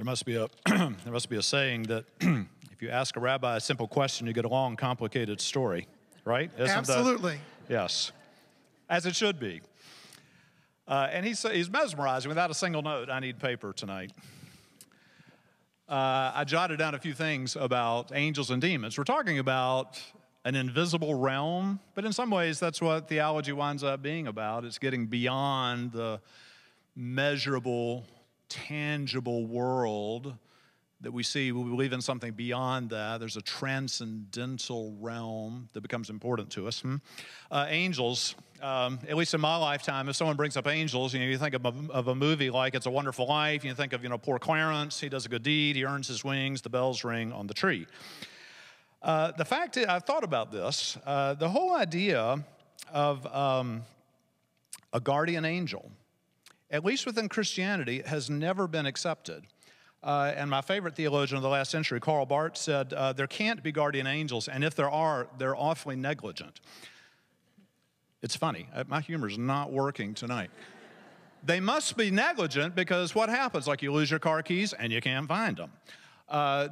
There must be a there must be a saying that if you ask a rabbi a simple question, you get a long, complicated story, right? Absolutely. Yes, as it should be. And he's mesmerizing without a single note. I need paper tonight. I jotted down a few things about angels and demons. We're talking about an invisible realm, but in some ways that's what theology winds up being about. It's getting beyond the measurable, tangible world that we see. We believe in something beyond that. There's a transcendental realm that becomes important to us. Angels, at least in my lifetime, if someone brings up angels, you think of a movie like It's a Wonderful Life. You think of, poor Clarence. He does a good deed. He earns his wings. The bells ring on the tree. The fact is, I've thought about this. The whole idea of a guardian angel, at least within Christianity, has never been accepted. And my favorite theologian of the last century, Karl Barth, said, there can't be guardian angels, and if there are, they're awfully negligent. It's funny. My humor's not working tonight. They must be negligent because what happens? Like you lose your car keys and you can't find them.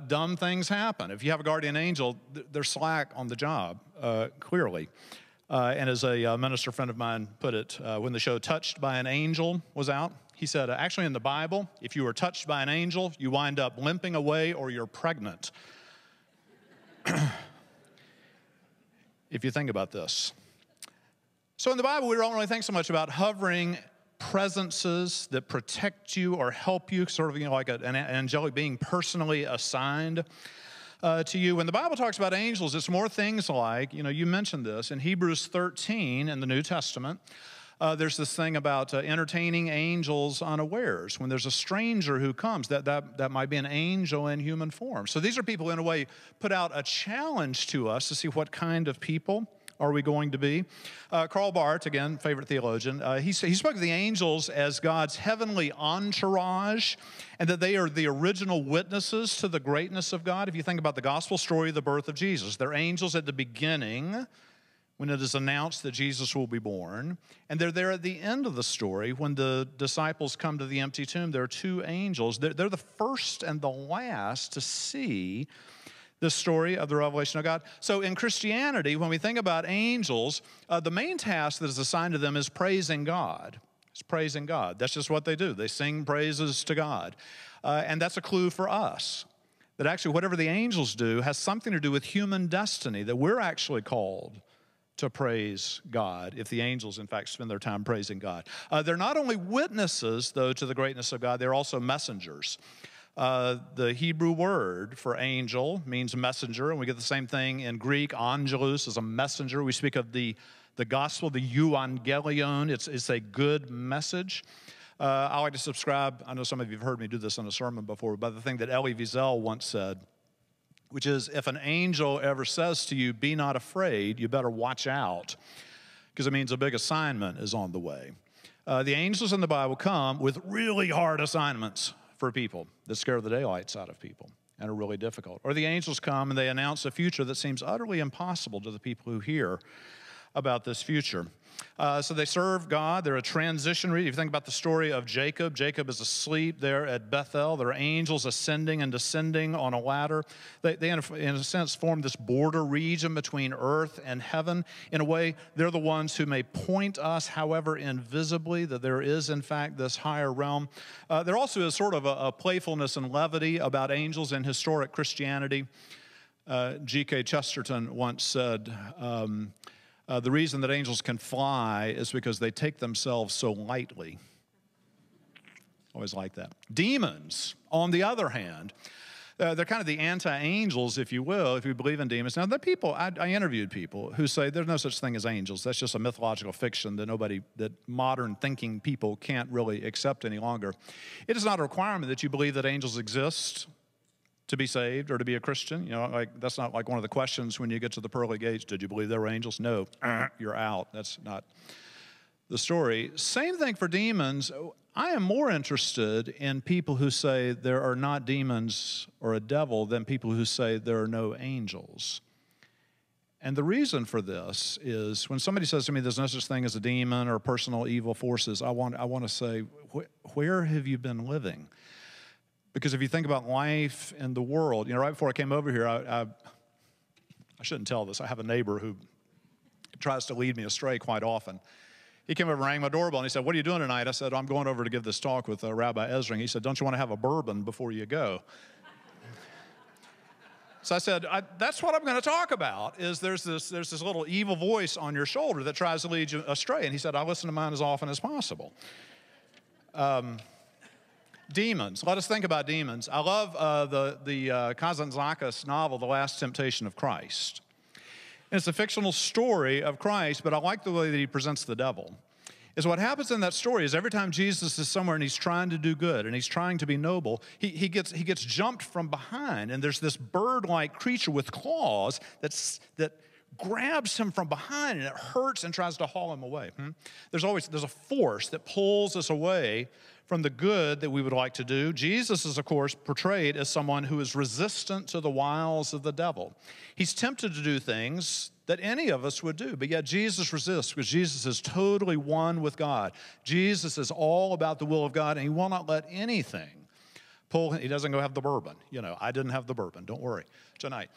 Dumb things happen. If you have a guardian angel, they're slack on the job, clearly. And as a minister friend of mine put it, when the show Touched by an Angel was out, he said, actually in the Bible, if you were touched by an angel, you wind up limping away or you're pregnant. If you think about this. So in the Bible, we don't really think so much about hovering presences that protect you or help you, sort of like an angelic being personally assigned to you. When the Bible talks about angels, it's more things like, you mentioned this, in Hebrews 13 in the New Testament, there's this thing about entertaining angels unawares. When there's a stranger who comes, that might be an angel in human form. So these are people, in a way, put out a challenge to us to see what kind of people are we going to be. Karl Barth, again, favorite theologian, he spoke of the angels as God's heavenly entourage, and that they are the original witnesses to the greatness of God. If you think about the gospel story of the birth of Jesus, they're angels at the beginning when it is announced that Jesus will be born, and they're there at the end of the story when the disciples come to the empty tomb. There are two angels. They're the first and the last to see the story of the revelation of God. So in Christianity, when we think about angels, the main task that is assigned to them is praising God. It's praising God. That's just what they do. They sing praises to God. And that's a clue for us, that actually whatever the angels do has something to do with human destiny, that we're actually called to praise God, if the angels, in fact, spend their time praising God. They're not only witnesses, though, to the greatness of God, they're also messengers. The Hebrew word for angel means messenger, and we get the same thing in Greek. Angelus is a messenger. We speak of the gospel, the euangelion. It's a good message. I like to subscribe, I know some of you have heard me do this in a sermon before, but the thing that Elie Wiesel once said, which is, if an angel ever says to you, be not afraid, you better watch out, because it means a big assignment is on the way. The angels in the Bible come with really hard assignments for people that scare the daylights out of people and are really difficult. Or the angels come and they announce a future that seems utterly impossible to the people who hear about this future. So they serve God. They're a transition. If you think about the story of Jacob, Jacob is asleep there at Bethel. There are angels ascending and descending on a ladder. They in a sense, form this border region between earth and heaven. In a way, they're the ones who may point us, however invisibly, that there is, in fact, this higher realm. There also is sort of a playfulness and levity about angels in historic Christianity. G.K. Chesterton once said, the reason that angels can fly is because they take themselves so lightly. Always like that. Demons, on the other hand, they're kind of the anti-angels, if you will, if you believe in demons. Now, the people, I interviewed people who say there's no such thing as angels. That's just a mythological fiction that modern thinking people can't really accept any longer. It is not a requirement that you believe that angels exist to be saved or to be a Christian. That's not like one of the questions when you get to the pearly gates. Did you believe there were angels? No, you're out. That's not the story. Same thing for demons. I am more interested in people who say there are not demons or a devil than people who say there are no angels. And the reason for this is when somebody says to me there's no such thing as a demon or personal evil forces, I want to say, where have you been living? Because if you think about life in the world, right before I came over here, I shouldn't tell this. I have a neighbor who tries to lead me astray quite often. He came over and rang my doorbell, and he said, "What are you doing tonight?" I said, "I'm going over to give this talk with Rabbi Ezring." He said, "Don't you want to have a bourbon before you go?" So I said, that's what I'm going to talk about, is there's this little evil voice on your shoulder that tries to lead you astray. And he said, I listen to mine as often as possible. Demons. Let us think about demons. I love the Kazantzakis novel, The Last Temptation of Christ. And it's a fictional story of Christ, but I like the way that he presents the devil. Is what happens in that story is every time Jesus is somewhere and he's trying to do good and he's trying to be noble, he gets jumped from behind, and there's this bird-like creature with claws that grabs him from behind, and it hurts and tries to haul him away. There's a force that pulls us away from the good that we would like to do. Jesus is, of course, portrayed as someone who is resistant to the wiles of the devil. He's tempted to do things that any of us would do, but yet Jesus resists because Jesus is totally one with God. Jesus is all about the will of God, and he will not let anything pull him. He doesn't go have the bourbon. I didn't have the bourbon. Don't worry tonight.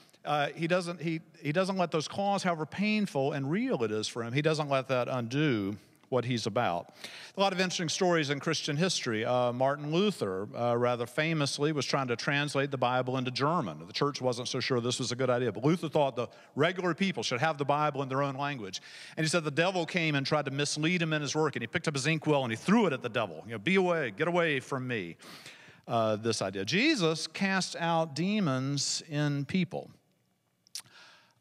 He doesn't let those claws, however painful and real it is for him, he doesn't let that undo what he's about. A lot of interesting stories in Christian history. Martin Luther, rather famously, was trying to translate the Bible into German. The church wasn't so sure this was a good idea, but Luther thought the regular people should have the Bible in their own language. And he said the devil came and tried to mislead him in his work, and he picked up his inkwell and he threw it at the devil. Be away, get away from me, this idea. Jesus cast out demons in people.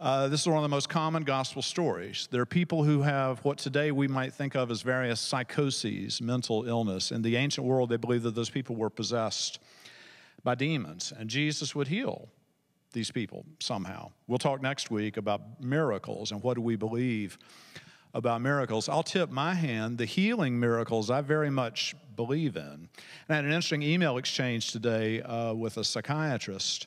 This is one of the most common gospel stories. There are people who have what today we might think of as various psychoses, mental illness. In the ancient world, they believed that those people were possessed by demons, and Jesus would heal these people somehow. We'll talk next week about miracles and what do we believe about miracles. I'll tip my hand, the healing miracles I very much believe in. And I had an interesting email exchange today with a psychiatrist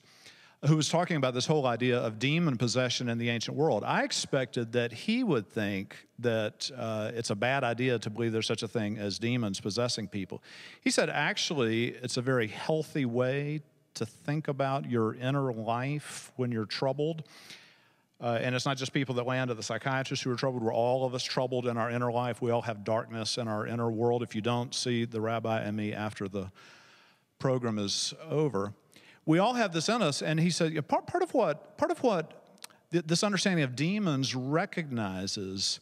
who was talking about this whole idea of demon possession in the ancient world. I expected that he would think that it's a bad idea to believe there's such a thing as demons possessing people. He said, actually, it's a very healthy way to think about your inner life when you're troubled. And it's not just people that land at the psychiatrist who are troubled. We're all of us troubled in our inner life. We all have darkness in our inner world. If you don't see the rabbi and me after the program is over, we all have this in us. And he said, part of what this understanding of demons recognizes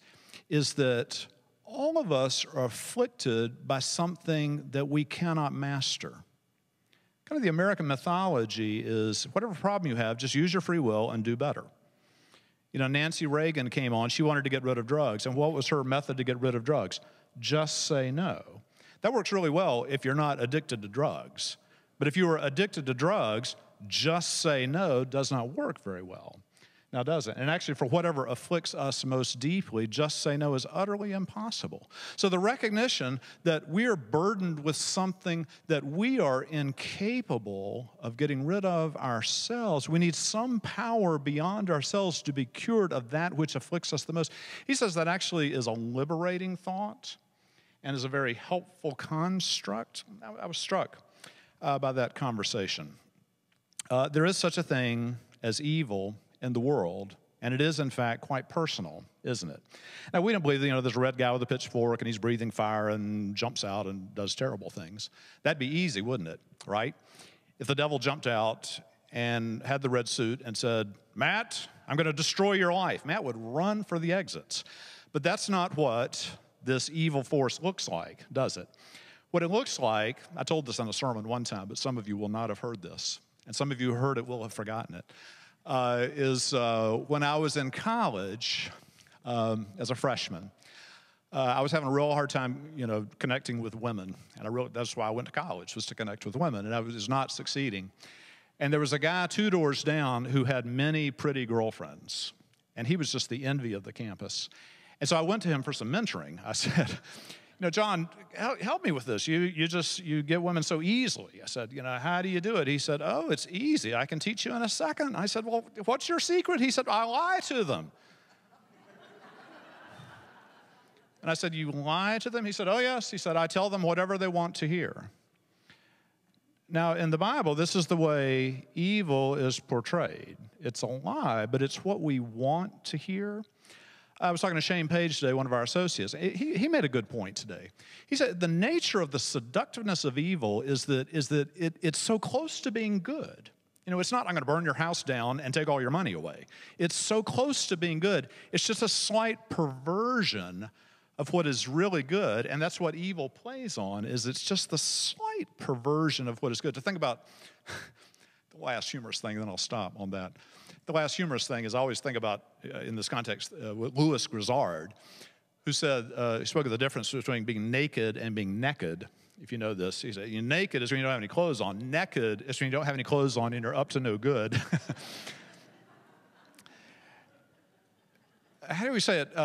is that all of us are afflicted by something that we cannot master. Kind of the American mythology is whatever problem you have, just use your free will and do better. Nancy Reagan came on. She wanted to get rid of drugs. And what was her method to get rid of drugs? Just say no. That works really well if you're not addicted to drugs. But if you are addicted to drugs, just say no does not work very well. Now, does it? And actually, for whatever afflicts us most deeply, just say no is utterly impossible. So the recognition that we are burdened with something that we are incapable of getting rid of ourselves, we need some power beyond ourselves to be cured of that which afflicts us the most. He says that actually is a liberating thought and is a very helpful construct. I was struck by that conversation. There is such a thing as evil in the world, and it is, in fact, quite personal, isn't it? Now, we don't believe that, there's a red guy with a pitchfork, and he's breathing fire and jumps out and does terrible things. That'd be easy, wouldn't it, right? If the devil jumped out and had the red suit and said, Matt, I'm going to destroy your life, Matt would run for the exits. But that's not what this evil force looks like, does it? What it looks like, I told this in a sermon one time, but some of you will not have heard this, and some of you who heard it will have forgotten it, is when I was in college as a freshman, I was having a real hard time, connecting with women, and that's why I went to college, was to connect with women, and I was not succeeding. And there was a guy 2 doors down who had many pretty girlfriends, and he was just the envy of the campus. And so I went to him for some mentoring. I said, John, help me with this. You get women so easily. I said, how do you do it? He said, oh, it's easy. I can teach you in a second. I said, well, what's your secret? He said, I lie to them. And I said, you lie to them? He said, oh, yes. He said, I tell them whatever they want to hear. Now, in the Bible, this is the way evil is portrayed. It's a lie, but it's what we want to hear. I was talking to Shane Page today, one of our associates. He made a good point today. He said the nature of the seductiveness of evil is that it's so close to being good. You know, it's not, I'm going to burn your house down and take all your money away. It's so close to being good. It's just a slight perversion of what is really good, and that's what evil plays on, is it's just the slight perversion of what is good. To think about the last humorous thing, then I'll stop on that. The last humorous thing is I always think about, in this context, Louis Grizzard, who said, he spoke of the difference between being naked and being naked. If you know this, he said, you're naked is when you don't have any clothes on. Naked is when you don't have any clothes on and you're up to no good. How do we say it?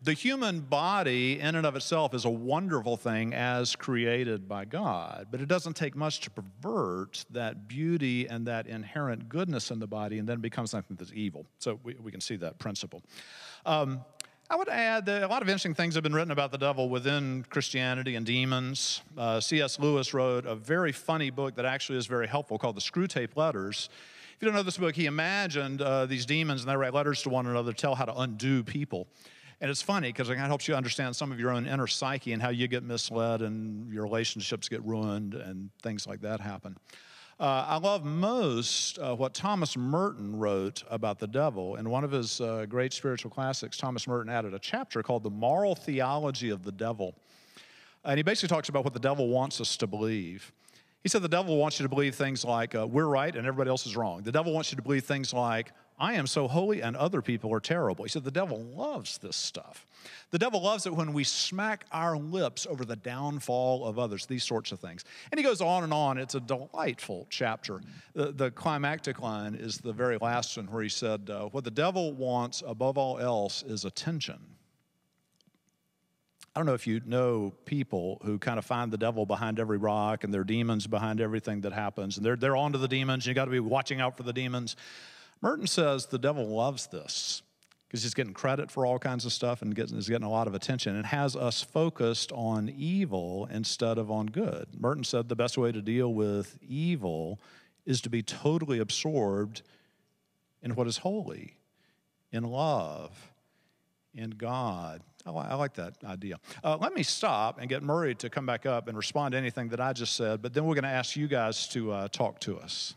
The human body in and of itself is a wonderful thing as created by God, but it doesn't take much to pervert that beauty and that inherent goodness in the body, and then it becomes something that's evil. So we can see that principle. I would add that a lot of interesting things have been written about the devil within Christianity and demons. C.S. Lewis wrote a very funny book that actually is very helpful called The Screwtape Letters. If you don't know this book, he imagined these demons, and they write letters to one another to tell how to undo people. And it's funny because it kind of helps you understand some of your own inner psyche and how you get misled and your relationships get ruined and things like that happen. I love most what Thomas Merton wrote about the devil. In one of his great spiritual classics, Thomas Merton added a chapter called The Moral Theology of the Devil. And he basically talks about what the devil wants us to believe. He said the devil wants you to believe things like, we're right and everybody else is wrong. The devil wants you to believe things like, I am so holy and other people are terrible. He said the devil loves this stuff. The devil loves it when we smack our lips over the downfall of others, these sorts of things. And he goes on and on. It's a delightful chapter. The climactic line is the very last one where he said, what the devil wants above all else is attention. I don't know if you know people who kind of find the devil behind every rock and there are demons behind everything that happens. And they're onto the demons. You got to be watching out for the demons. Merton says the devil loves this because he's getting credit for all kinds of stuff and is getting a lot of attention and has us focused on evil instead of on good. Merton said the best way to deal with evil is to be totally absorbed in what is holy, in love, in God. I like that idea. Let me stop and get Murray to come back up and respond to anything that I just said, but then we're going to ask you guys to talk to us.